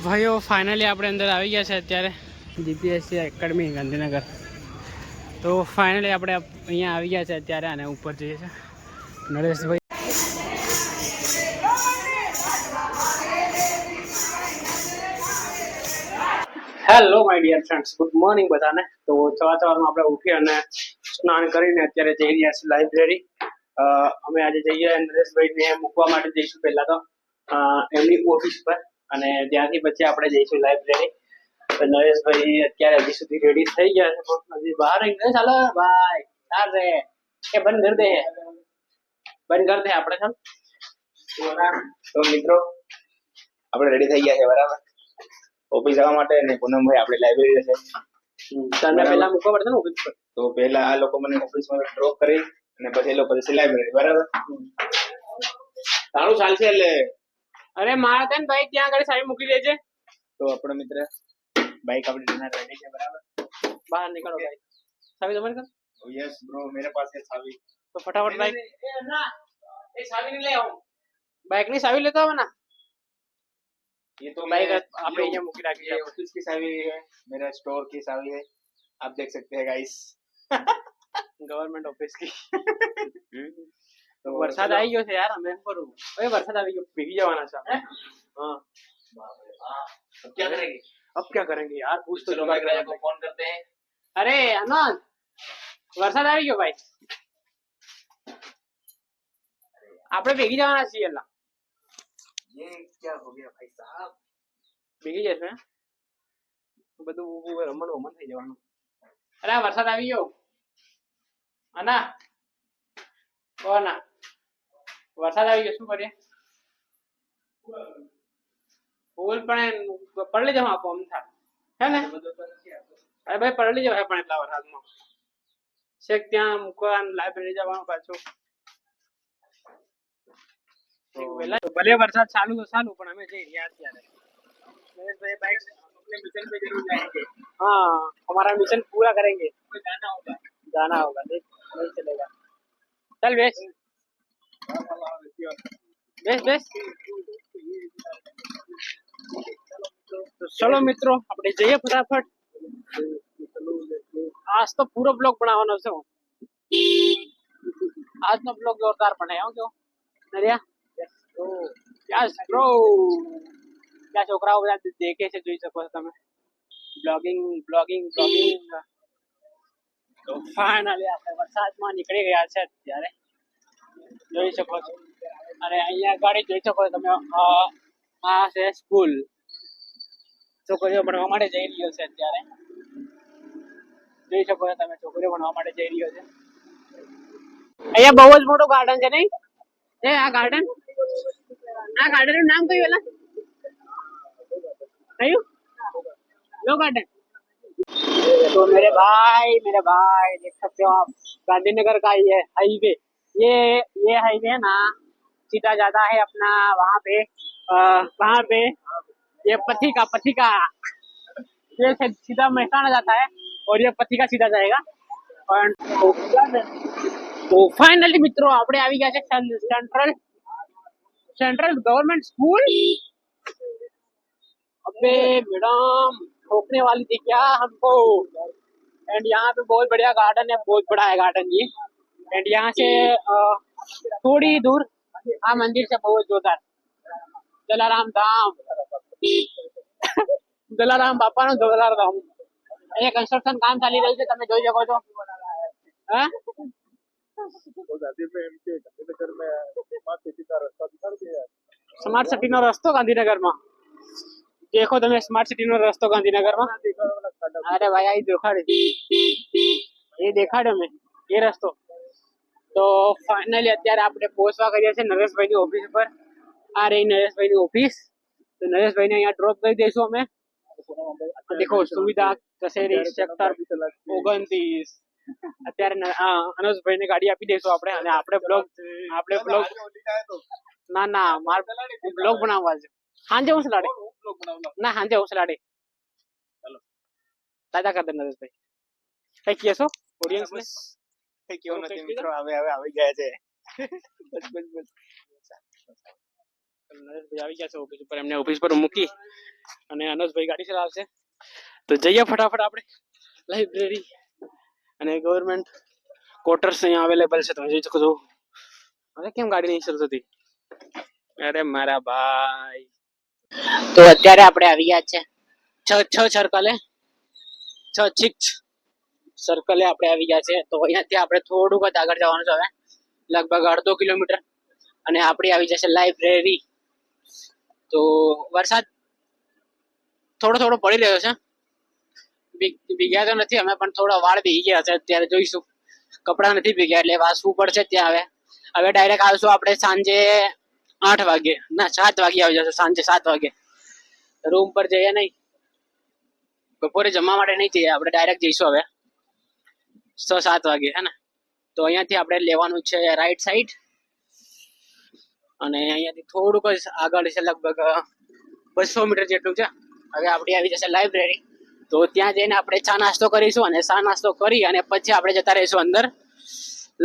ભાઈઓ ફાઇનલી આપણે અંદર આવી ગયા છે અત્યારે જીપીએસસી એકેડમી ગાંધીનગર. તો ફાઇનલી આપણે અહીંયા આવી ગયા છે અત્યારે અને ઉપર જઈએ છીએ Nareshbhai. Hello my dear friends, good morning બધાને. તો સવારમાં આપણે ઉઠી અને સ્નાન કરીને અત્યારે જઈ રહ્યા છીએ લાઇબ્રેરી. અમે આજે જઈએ નરેશભાઈને મૂકવા માટે જઈશું પહેલા તો એમની ઓફિસ પર, અને ત્યાંથી પછી આપણે જઈશું લાઇબ્રેરી. નરેશભાઈ અત્યારે હજી સુધી રેડી થઈ ગયા છે પણ હજી બહાર નીકળે. ચાલો ભાઈ ચાલ રે કે બંધ કર દે, બંધ કર દે આપણે. ચાલ તો મિત્રો આપણે રેડી થઈ ગયા છે બરાબર ઓફિસ જવા માટે. અને પૂનમભાઈ આપણે લાઇબ્રેરી છે. તને પહેલા મૂકવા પડશે ને ઓફિસ પર. તો પહેલા આ લોકો મને ઓફિસમાં ડ્રોપ કરી અને પછી એ લોકો જશે લાઇબ્રેરી બરાબર. સારું ચાલશે એટલે. અરે મારા તને ભાઈ ત્યાં આગળ સાવી મૂકી દેજે. તો આપણો મિત્ર બાઇક આપણી જના રેડી છે બરાબર. બહાર નીકળો ભાઈ. સાવી તમારે કર. यस ब्रो मेरे पास है चाबी. तो फटाफट बाइक ना ये चाबी नहीं ले आऊं. बाइक नहीं चाबी लेता हो ना. ये तो बाइक मैं आपने ये मुकी रखी है. ऑफिस की चाबी है, मेरा स्टोर की चाबी है, आप देख सकते हैं गाइस. गवर्नमेंट ऑफिस की. तो वरसाद आई गयो છે યાર. અમે શું કરું? ઓય વરસાદ આવી ગયો, ભીગી જવાના છે આપણે. हां अब क्या करेंगे? अब क्या करेंगे यार? पूछ तो चलो बाइक राजा को फोन करते हैं. अरे अनंत, વરસાદ આવી ગયો ભાઈ. આપણે ભેગી જવાના છીએ. એલા ये क्या हो गया भाई साहब? ભેગી જશે બધું રમણ વમણ થઈ જવાનું. અરે વરસાદ આવી ગયો. અના કોના વરસાદ આવી ગયો, શું કરીએ? ફૂલ પણ પડલી જવા આપો અમ થા હે ને. અરે ભાઈ પડલી જવાય પણ એટલા વરસાદમાં છેક ત્યાં મૂકવા લાઇબ્રેરી જવાનું પાછું. ભલે વરસાદ ચાલુ તો ચાલુ, પણ અમે જઈ રહ્યા અત્યારે. बाइक अपने मिशन पे जरूर जाएंगे. हाँ हमारा मिशन पूरा करेंगे. जाना होगा नहीं चलेगा. चल बेस बेस बेस. तो चलो મિત્રો આપણે જઈએ ફટાફટ. આજ તો પૂરો બ્લોગ બનાવવાનો છે. આજનો બ્લોગ જોરદાર બનાવ્યો જો નરિયા. Yes bro. क्या છોકરાઓ બધા દેખે છે, જોઈ શકો છો તમે. Blogging blogging blogging. તો ફાઇનલી આપણે વરસાદમાં નીકળી ગયા છે અત્યારે, જોઈ શકો છો. અને અહીંયા ગાડી જોઈ શકો છો તમે. આ છે સ્કૂલ. છોકરીઓ ભણવા માટે જઈ રહ્યો છે અત્યારે. જોઈ શકો છો તમે, છોકરીઓ ભણવા માટે જઈ રહ્યો છે. અહીંયા બહુ જ મોટું ગાર્ડન છે નહીં? આ ગાર્ડન નું નામ કયું એલા? कयूं लो गार्डन. तो मेरे भाई देख सकते हो आप, गांधीनगर का ये हाईवे. ये हाईवे है ना, सीधा जाता है अपना वहाँ पे ये पथिका ये सीधा मेहसाना जाता है और ये पथिका सीधा जाएगा. तो फाइनली मित्रों આપણે આવી ગયા છે सेंट्रल गवर्नमेंट स्कूल. अबे मैडम ठोकने वाली थी क्या हमको. एंड यहाँ पे बहुत बढ़िया गार्डन है, बहुत बड़ा है गार्डन ये. एंड यहाँ से थोड़ी दूर आ मंदिर से बहुत जोरदार जलाराम धाम. जलाराम बापा નો જોરદાર ધામ. અહીંયા કન્સ્ટ્રક્શન કામ ચાલી રહ્યું છે, તમે જોઈ શકો છો. હા સ્માર્ટ સિટી નો રસ્તો ગાંધીનગરમાં. देखो તમે સ્માર્ટ સિટી નો રસ્તો ગાંધીનગરમાં. અરે ભાઈ આ દેખાડે, એ દેખાડ્યો મેં એ રસ્તો. તો ફાઇનલી અત્યારે આપણે પહોંચવા કર્યા છે નરેશભાઈની ઓફિસ પર. આ રહી નરેશભાઈની ઓફિસ. તો નરેશભાઈને અહીંયા ડ્રોપ કરી દઈશું અમે. દેખો સુવિધા કસેરી સેક્ટર 29. અત્યારે અનુજભાઈને ગાડી આપી દઈશું આપણે. અને આપણે બ્લોગ ના માર બ્લોગ બનાવવા છે. હાંજે હું લાડે ના હાંજે હું લાડે. ચાલો દાદા કર દે નરેશભાઈ. કઈ કહેશો ઓડિયન્સ ને? કઈ કેવું નથી મિત્રો, હવે આવી ગયા છે. બસ નરેશભાઈ આવી ગયા છે ઓફિસ ઉપર. એમને ઓફિસ પર મૂકી અને અનસભાઈ ગાડી ચલાવશે. તો જઈએ ફટાફટ આપણે લાઇબ્રેરી. અને ગવર્મેન્ટ ક્વાર્ટર્સ અહીંયા અવેલેબલ છે, તમે જોઈ શકો છો. અરે કેમ ગાડી નહીં શરૂ થતી? અરે મારા ભાઈ. તો અત્યારે આપણે આવી ગયા છે છ સર્કલે, સર્કલે આપણે આવી ગયા છે. તો અહીંયાથી આપણે થોડુંક જ આગળ જવાનું છે હવે, લગભગ 1.5 કિલોમીટર, અને આપણી આવી જશે લાઇબ્રેરી. તો વરસાદ થોડો થોડો પડી રહ્યો છે, ભીગ્યા તો નથી અમે, પણ થોડા વાળ ભીગી ગયા છે. અત્યારે જોઈશું, કપડાં નથી ભીગ્યા એટલે વાસવું પડશે ત્યાં. હવે ડાયરેક્ટ આવશું આપણે સાંજે 8 વાગે, ના 7 વાગે આવી જશું, સાંજે 7 વાગે. રૂમ પર જઈએ નહીં, બપોરે જમવા માટે નહીં જઈએ, આપણે ડાયરેક્ટ જઈશું હવે 6-7 વાગે, હે ને. તો અહીંયાથી આપણે લેવાનું છે રાઈટ સાઈડ, અને અહીંયાથી થોડુંક જ આગળ છે, લગભગ 200 મીટર જેટલું છે. હવે આપણી આવી જશે લાઇબ્રેરી. તો ત્યાં જઈને આપણે ચા નાસ્તો કરીશું, અને ચા નાસ્તો કરી અને પછી આપણે જતા રહીશું અંદર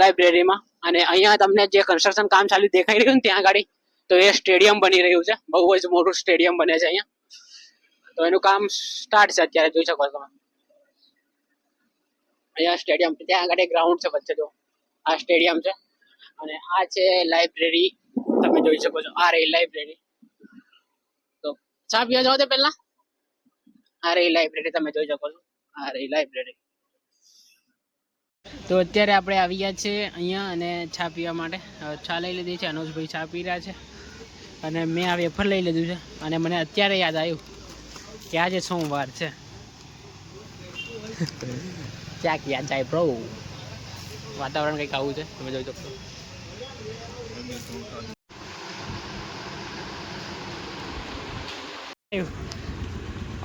લાઇબ્રેરીમાં. અને અહીંયા તમને જે કન્સ્ટ્રક્શન કામ ચાલુ દેખાઈ રહ્યું ને ત્યાં ગાડી, તો એ સ્ટેડિયમ બની રહ્યું છે, બહુ જ મોટું સ્ટેડિયમ બને છે અહીંયા. તો એનું કામ સ્ટાર્ટ છે અત્યારે, જોઈ શકો છો તમે. અહીંયા સ્ટેડિયમ, ત્યાં આગળ ગ્રાઉન્ડ છે વચ્ચે, જો આ સ્ટેડિયમ છે, અને આ છે લાઇબ્રેરી, તમે જોઈ શકો છો. આ રહી લાઇબ્રેરી. તો ચા પીવા જાવ તે પહેલા, આ રહી લાઇબ્રેરી, તમે જોઈ શકો છો. આ રહી લાઇબ્રેરી. તો અત્યારે આપણે આવી ગયા છે અહીંયા, અને ચા પીવા માટે ચા લઈ લીધી છે. અનુજભાઈ ચા પી રહ્યા છે, અને મેં આ વેફર લઈ લીધું છે. અને મને અત્યારે યાદ આવ્યું કે આજે સોમવાર છે. ક્યાં ક્યાં જાય બ્રો, વાતાવરણ કંઈક આવું છે, તમે જોઈ શકો.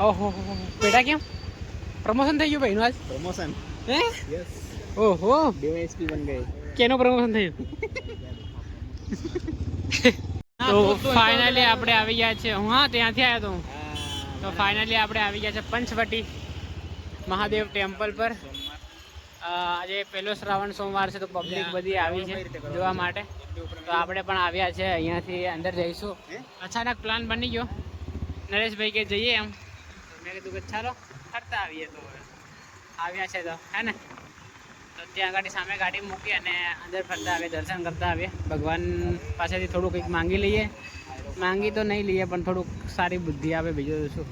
ઓહો બેટા, કેમ પ્રમોશન થઈ ગયું ભાઈનું આજ? પ્રમોશન, હે? યસ. ઓહો, ડીવાયએસપી બન ગઈ. કેનું પ્રમોશન થયું? તો ફાઇનલી આપણે આવી ગયા છે. હું ત્યાંથી આવ્યો તો. તો ફાઇનલી આપણે આવી ગયા છે પંચવટી મહાદેવ ટેમ્પલ પર. આજે પહેલો શ્રાવણ સોમવાર છે, તો પબ્લિક બધી આવી છે જોવા માટે. તો આપણે પણ આવ્યા છે, અહીંયાથી અંદર જઈશું. અચાનક પ્લાન બની ગયો, નરેશભાઈ કે જઈએ એમ. મેં કીધું કે ચાલો ફરતા આવીએ. તો આવ્યા છે તો, હે ને. તો ત્યાં આગળ સામે ગાડી મૂકી અને અંદર ફરતા આવીએ, દર્શન કરતા આવીએ. ભગવાન પાસેથી થોડું કંઈક માંગી લઈએ. માંગી તો નહીં લઈએ, પણ થોડુંક સારી બુદ્ધિ આવે, બીજું શું.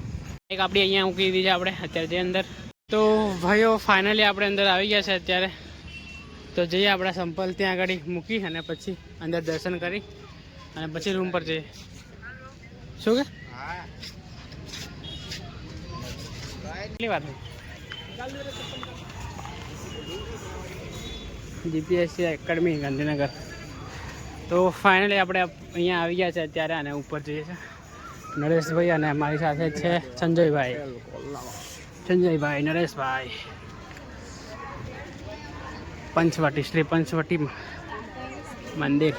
એક આપણી અહીંયા મૂકી દીધી છે આપણે અત્યારે જે અંદર. તો ભાઈઓ ફાઇનલી આપણે અંદર આવી ગયા છે અત્યારે. તો જઈએ આપણા સંપલ ત્યાં આગળ મૂકી, અને પછી અંદર દર્શન કરી અને પછી રૂમ પર જઈએ. શું કે કેટલી વાત જીપીએસસી એકેડમી ગાંધીનગર. તો ફાઇનલી આપણે અહીંયા આવી ગયા છે અત્યારે, અને ઉપર જઈએ છીએ. નરેશભાઈ અને મારી સાથે છે સંજયભાઈ, નરેશભાઈ. પંચવટી, શ્રી પંચવટી મંદિર.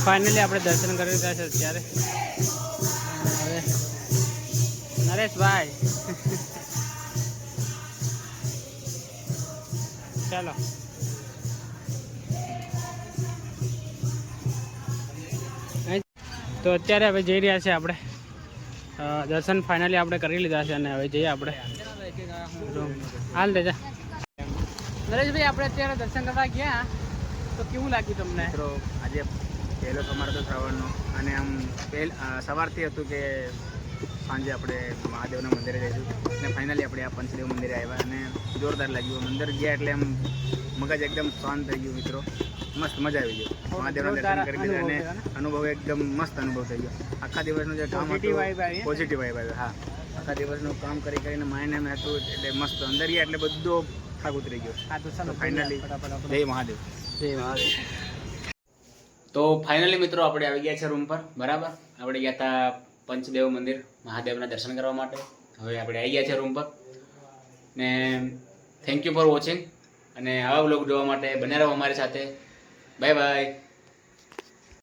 ફાઇનલી આપણે દર્શન કરી રહ્યા છે અત્યારે. હવે નરેશભાઈ ચાલો. તો અત્યારે હવે જઈ રહ્યા છે આપણે, દર્શન ફાઇનલી આપણે કરી લીધા છે, અને હવે જઈએ આપણે હાલ દેજા. નરેશભાઈ આપણે અત્યારે દર્શન કરવા ગયા, તો કેવું લાગ્યું તમને? મિત્રો આજે પહેલો સોમવાર હતો શ્રાવણનો, અને આમ સવારથી હતું કે સાંજે આપણે મહાદેવના મંદિરે જઈશું અને ફાઇનલી આપણે આ પંચદેવ મંદિરે આવ્યા અને જોરદાર લાગ્યું. અંદર ગયા એટલે એમ મગજ એકદમ શાંત થઈ ગયું મિત્રો. મસ્ત મજા આવી ગઈ. મહાદેવના દર્શન કરી લીધા અને અનુભવ એકદમ મસ્ત અનુભવ થઈ ગયો. આખા દિવસનું જે કામ હતું પોઝિટિવ વાઇબ આવી. હા, આખા દિવસનું કામ કરીને માઇન્ડ એમ હતું એટલે મસ્ત. અંદર ગયા એટલે બધો થાક ઉતરી ગયો. ફાઇનલી જય મહાદેવ. જય મહાદેવ. તો ફાઇનલી મિત્રો આપણે આવી ગયા છે રૂમ પર. બરાબર, આપણે ગયા હતા પંચદેવ મંદિર મહાદેવના દર્શન કરવા માટે. હવે આપણે આવી ગયા છે રૂમ પર ને થેન્ક યુ ફોર વોચિંગ અને આવા બ્લોગ જોવા માટે બને રહો અમારી સાથે. Bye bye.